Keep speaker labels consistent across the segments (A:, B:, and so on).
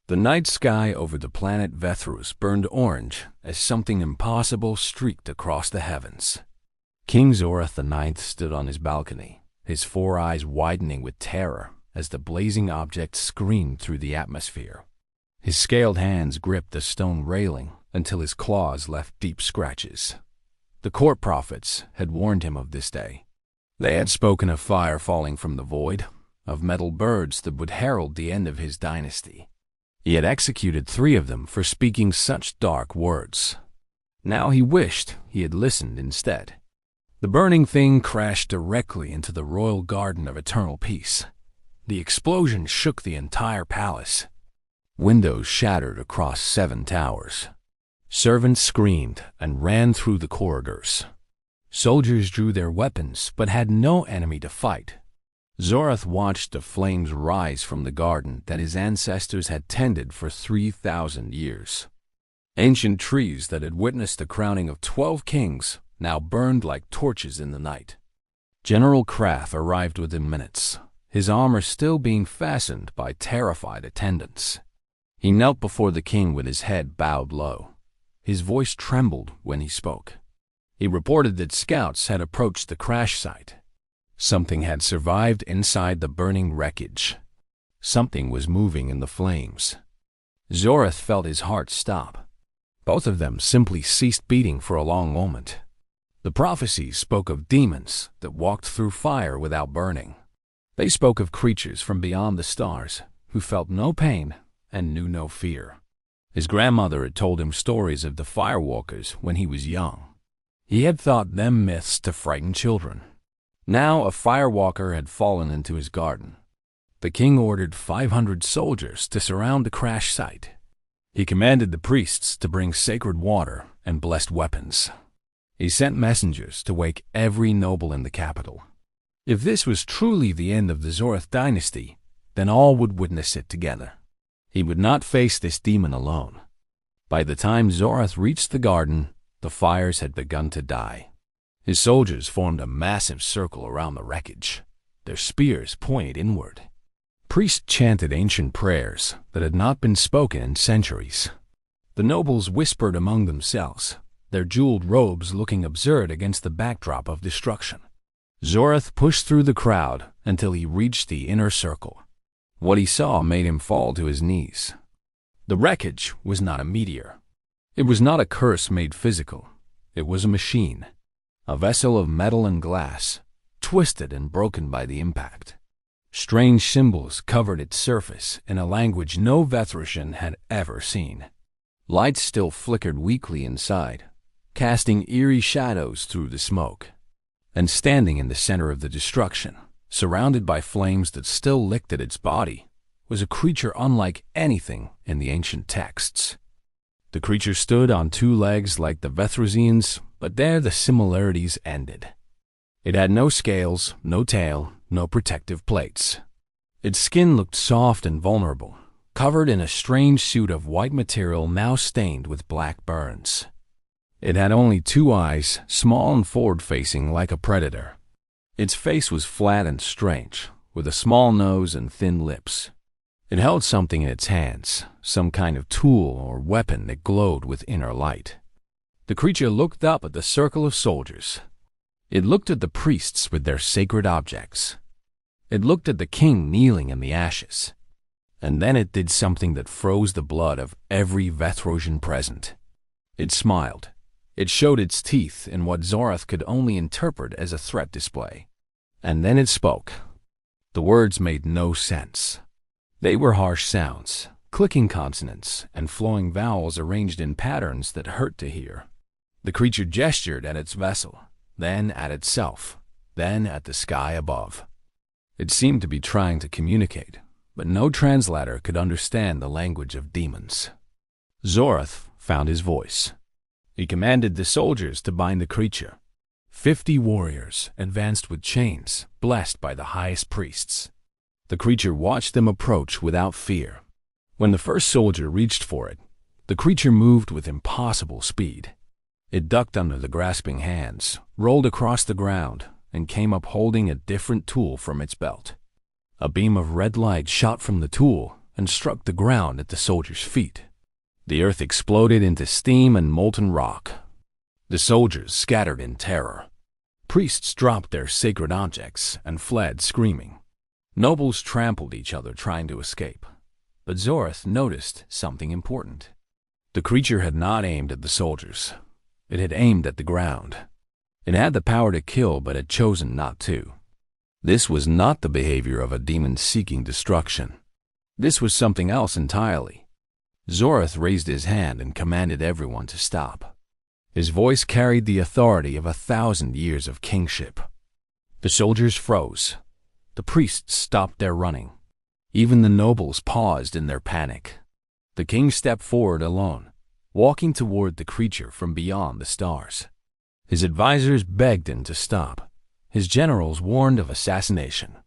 A: The night sky over the planet Vethrus burned orange as something impossible streaked across the heavens. King Zorath IX stood on his balcony, his four eyes widening with terror as the blazing object screamed through the atmosphere. His scaled hands gripped the stone railing until his claws left deep scratches. The court prophets had warned him of this day. They had spoken of fire falling from the void, of metal birds that would herald the end of his dynasty. He had executed 3 of them for speaking such dark words. Now he wished he had listened instead. The burning thing crashed directly into the royal garden of eternal peace. The explosion shook the entire palace. Windows shattered across 7 towers. Servants screamed and ran through the corridors. Soldiers drew their weapons but had no enemy to fight. Zorath watched the flames rise from the garden that his ancestors had tended for 3,000 years. Ancient trees that had witnessed the crowning of 12 kings now burned like torches in the night. General Krath arrived within minutes, his armor still being fastened by terrified attendants. He knelt before the king with his head bowed low. His voice trembled when he spoke. He reported that scouts had approached the crash site. Something had survived inside the burning wreckage. Something was moving in the flames. Zorath felt his heart stop. Both of them simply ceased beating for a long moment. The prophecies spoke of demons that walked through fire without burning. They spoke of creatures from beyond the stars who felt no pain and knew no fear. His grandmother had told him stories of the firewalkers when he was young. He had thought them myths to frighten children. Now a firewalker had fallen into his garden. The king ordered 500 soldiers to surround the crash site. He commanded the priests to bring sacred water and blessed weapons. He sent messengers to wake every noble in the capital. If this was truly the end of the Zorath dynasty, then all would witness it together. He would not face this demon alone. By the time Zorath reached the garden, the fires had begun to die. His soldiers formed a massive circle around the wreckage. Their spears pointed inward. Priests chanted ancient prayers that had not been spoken in centuries. The nobles whispered among themselves, their jeweled robes looking absurd against the backdrop of destruction. Zorath pushed through the crowd until he reached the inner circle. What he saw made him fall to his knees. The wreckage was not a meteor. It was not a curse made physical. It was a machine. A vessel of metal and glass, twisted and broken by the impact. Strange symbols covered its surface in a language no Vethrushian had ever seen. Lights still flickered weakly inside, casting eerie shadows through the smoke. And standing in the center of the destruction, surrounded by flames that still licked at its body, was a creature unlike anything in the ancient texts. The creature stood on 2 legs like the Vethrusians, but there the similarities ended. It had no scales, no tail, no protective plates. Its skin looked soft and vulnerable, covered in a strange suit of white material now stained with black burns. It had only 2 eyes, small and forward-facing like a predator. Its face was flat and strange, with a small nose and thin lips. It held something in its hands, some kind of tool or weapon that glowed with inner light. The creature looked up at the circle of soldiers. It looked at the priests with their sacred objects. It looked at the king kneeling in the ashes. And then it did something that froze the blood of every Vethrosian present. It smiled. It showed its teeth in what Zorath could only interpret as a threat display. And then it spoke. The words made no sense. They were harsh sounds, clicking consonants, and flowing vowels arranged in patterns that hurt to hear. The creature gestured at its vessel, then at itself, then at the sky above. It seemed to be trying to communicate, but no translator could understand the language of demons. Zorath found his voice. He commanded the soldiers to bind the creature. 50 warriors advanced with chains, blessed by the highest priests. The creature watched them approach without fear. When the first soldier reached for it, the creature moved with impossible speed. It ducked under the grasping hands, rolled across the ground, and came up holding a different tool from its belt. A beam of red light shot from the tool and struck the ground at the soldiers' feet. The earth exploded into steam and molten rock. The soldiers scattered in terror. Priests dropped their sacred objects and fled screaming. Nobles trampled each other trying to escape. But Zorath noticed something important. The creature had not aimed at the soldiers. It had aimed at the ground. It had the power to kill, but had chosen not to. This was not the behavior of a demon seeking destruction. This was something else entirely. Zorath raised his hand and commanded everyone to stop. His voice carried the authority of 1,000 years of kingship. The soldiers froze. The priests stopped their running. Even the nobles paused in their panic. The king stepped forward alone, walking toward the creature from beyond the stars. His advisors begged him to stop. His generals warned of assassination.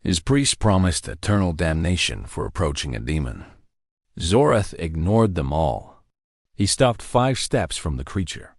A: His priests promised eternal damnation for approaching a demon. Zorath ignored them all. He stopped 5 steps from the creature.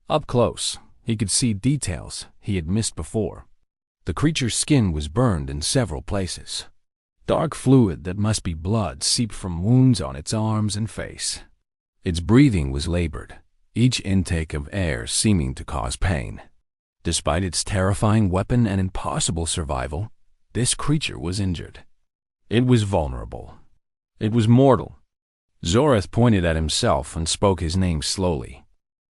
A: Up close, he could see details he had missed before. The creature's skin was burned in several places. Dark fluid that must be blood seeped from wounds on its arms and face. Its breathing was labored, each intake of air seeming to cause pain. Despite its terrifying weapon and impossible survival, this creature was injured. It was vulnerable. It was mortal. Zorath pointed at himself and spoke his name slowly.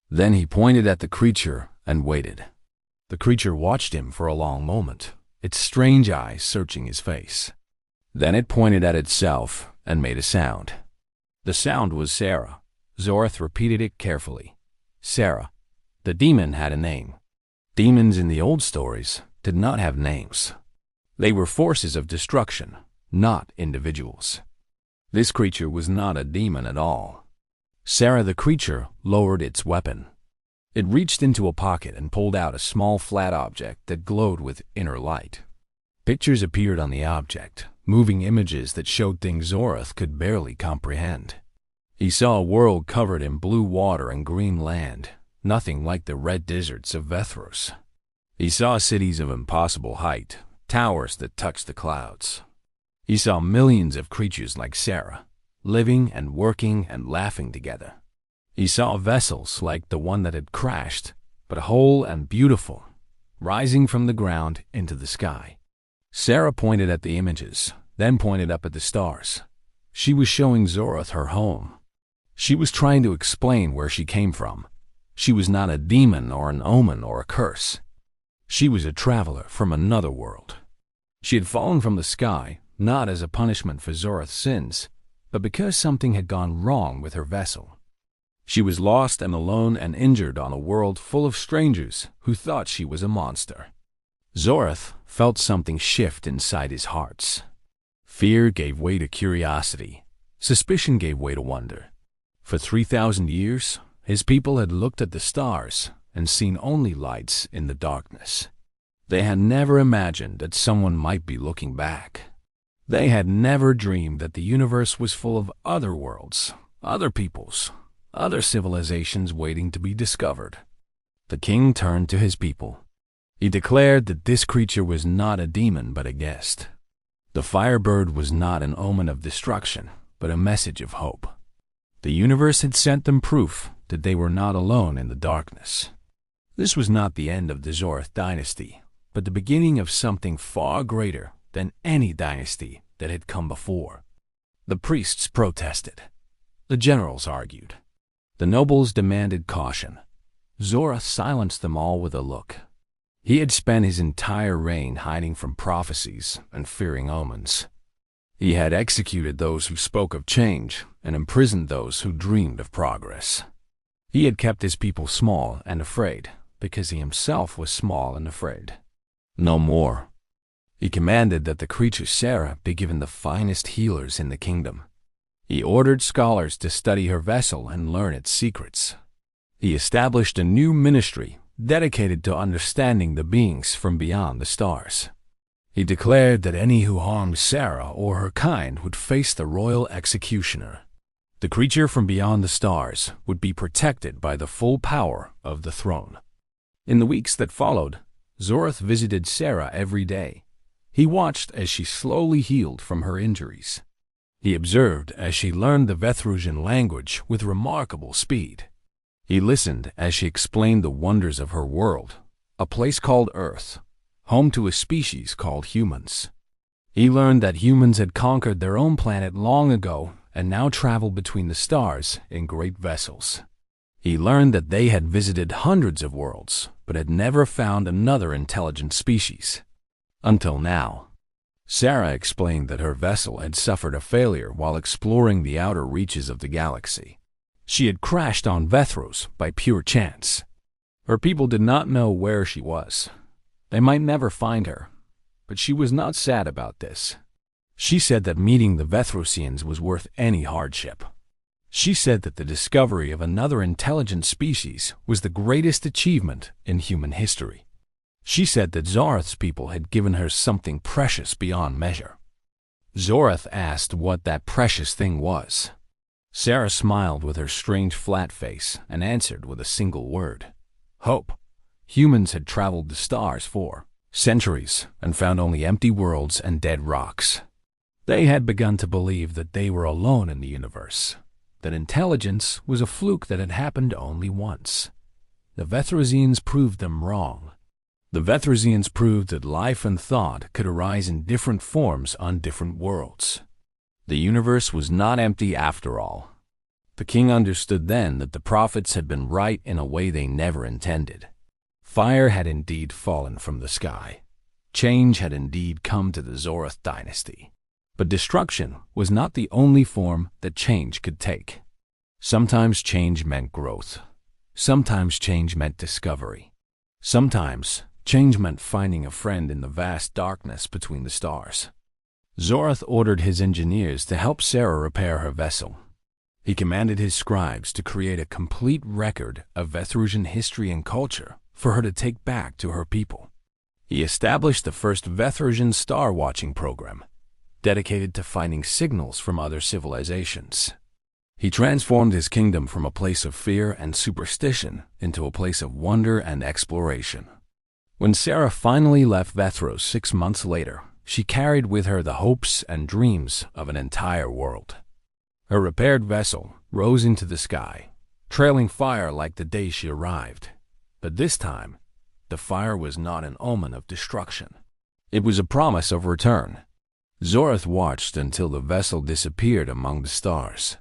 A: Then he pointed at the creature and waited. The creature watched him for a long moment, its strange eyes searching his face. Then it pointed at itself and made a sound. The sound was Sarah. Zorath repeated it carefully. Sarah. The demon had a name. Demons in the old stories did not have names. They were forces of destruction, not individuals. This creature was not a demon at all. Sarah the creature lowered its weapon. It reached into a pocket and pulled out a small flat object that glowed with inner light. Pictures appeared on the object, moving images that showed things Zorath could barely comprehend. He saw a world covered in blue water and green land, nothing like the red deserts of Vethros. He saw cities of impossible height, towers that touched the clouds. He saw millions of creatures like Sarah, living and working and laughing together. He saw vessels like the one that had crashed, but whole and beautiful, rising from the ground into the sky. Sarah pointed at the images, then pointed up at the stars. She was showing Zorath her home. She was trying to explain where she came from. She was not a demon or an omen or a curse. She was a traveler from another world. She had fallen from the sky, not as a punishment for Zorath's sins, but because something had gone wrong with her vessel. She was lost and alone and injured on a world full of strangers who thought she was a monster. Zorath felt something shift inside his heart. Fear gave way to curiosity. Suspicion gave way to wonder. For 3,000 years, his people had looked at the stars and seen only lights in the darkness. They had never imagined that someone might be looking back. They had never dreamed that the universe was full of other worlds, other peoples, other civilizations waiting to be discovered. The king turned to his people. He declared that this creature was not a demon but a guest. The firebird was not an omen of destruction, but a message of hope. The universe had sent them proof that they were not alone in the darkness. This was not the end of the Zorath dynasty, but the beginning of something far greater than any dynasty that had come before. The priests protested. The generals argued. The nobles demanded caution. Zorath silenced them all with a look. He had spent his entire reign hiding from prophecies and fearing omens. He had executed those who spoke of change and imprisoned those who dreamed of progress. He had kept his people small and afraid because he himself was small and afraid. No more. He commanded that the creature Sarah be given the finest healers in the kingdom. He ordered scholars to study her vessel and learn its secrets. He established a new ministry dedicated to understanding the beings from beyond the stars. He declared that any who harmed Sarah or her kind would face the royal executioner. The creature from beyond the stars would be protected by the full power of the throne. In the weeks that followed, Zorath visited Sarah every day. He watched as she slowly healed from her injuries. He observed as she learned the Vethrusian language with remarkable speed. He listened as she explained the wonders of her world, a place called Earth, home to a species called humans. He learned that humans had conquered their own planet long ago and now traveled between the stars in great vessels. He learned that they had visited hundreds of worlds, but had never found another intelligent species. Until now. Sarah explained that her vessel had suffered a failure while exploring the outer reaches of the galaxy. She had crashed on Vethros by pure chance. Her people did not know where she was. They might never find her, but she was not sad about this. She said that meeting the Vethrosians was worth any hardship. She said that the discovery of another intelligent species was the greatest achievement in human history. She said that Zorath's people had given her something precious beyond measure. Zorath asked what that precious thing was. Sarah smiled with her strange flat face and answered with a single word: hope. Humans had traveled the stars for centuries and found only empty worlds and dead rocks. They had begun to believe that they were alone in the universe, that intelligence was a fluke that had happened only once. The Vethrosians proved them wrong. The Vethrosians proved that life and thought could arise in different forms on different worlds. The universe was not empty after all. The king understood then that the prophets had been right in a way they never intended. Fire had indeed fallen from the sky. Change had indeed come to the Zorath dynasty. But destruction was not the only form that change could take. Sometimes change meant growth. Sometimes change meant discovery. Sometimes change meant finding a friend in the vast darkness between the stars. Zorath ordered his engineers to help Sarah repair her vessel. He commanded his scribes to create a complete record of Vethrusian history and culture for her to take back to her people. He established the first Vethrusian star-watching program, dedicated to finding signals from other civilizations. He transformed his kingdom from a place of fear and superstition into a place of wonder and exploration. When Sarah finally left Vethros 6 months later, she carried with her the hopes and dreams of an entire world. Her repaired vessel rose into the sky, trailing fire like the day she arrived. But this time, the fire was not an omen of destruction. It was a promise of return. Zorath watched until the vessel disappeared among the stars.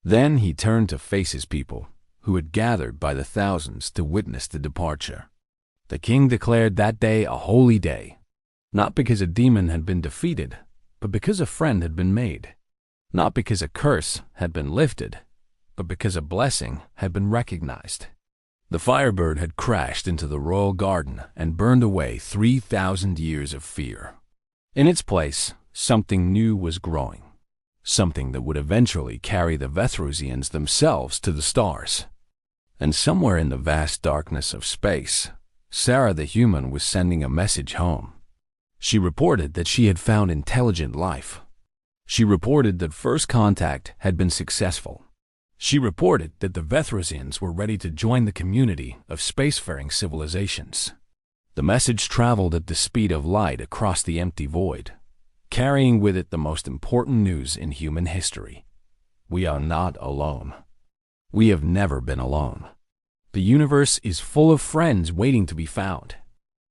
A: Then he turned to face his people, who had gathered by the thousands to witness the departure. The king declared that day a holy day, not because a demon had been defeated, but because a friend had been made. Not because a curse had been lifted, but because a blessing had been recognized. The Firebird had crashed into the royal garden and burned away 3,000 years of fear. In its place, something new was growing, something that would eventually carry the Vethrosians themselves to the stars. And somewhere in the vast darkness of space, Sarah the human was sending a message home. She reported that she had found intelligent life. She reported that first contact had been successful. She reported that the Vethrosians were ready to join the community of spacefaring civilizations. The message traveled at the speed of light across the empty void, carrying with it the most important news in human history. We are not alone. We have never been alone. The universe is full of friends waiting to be found.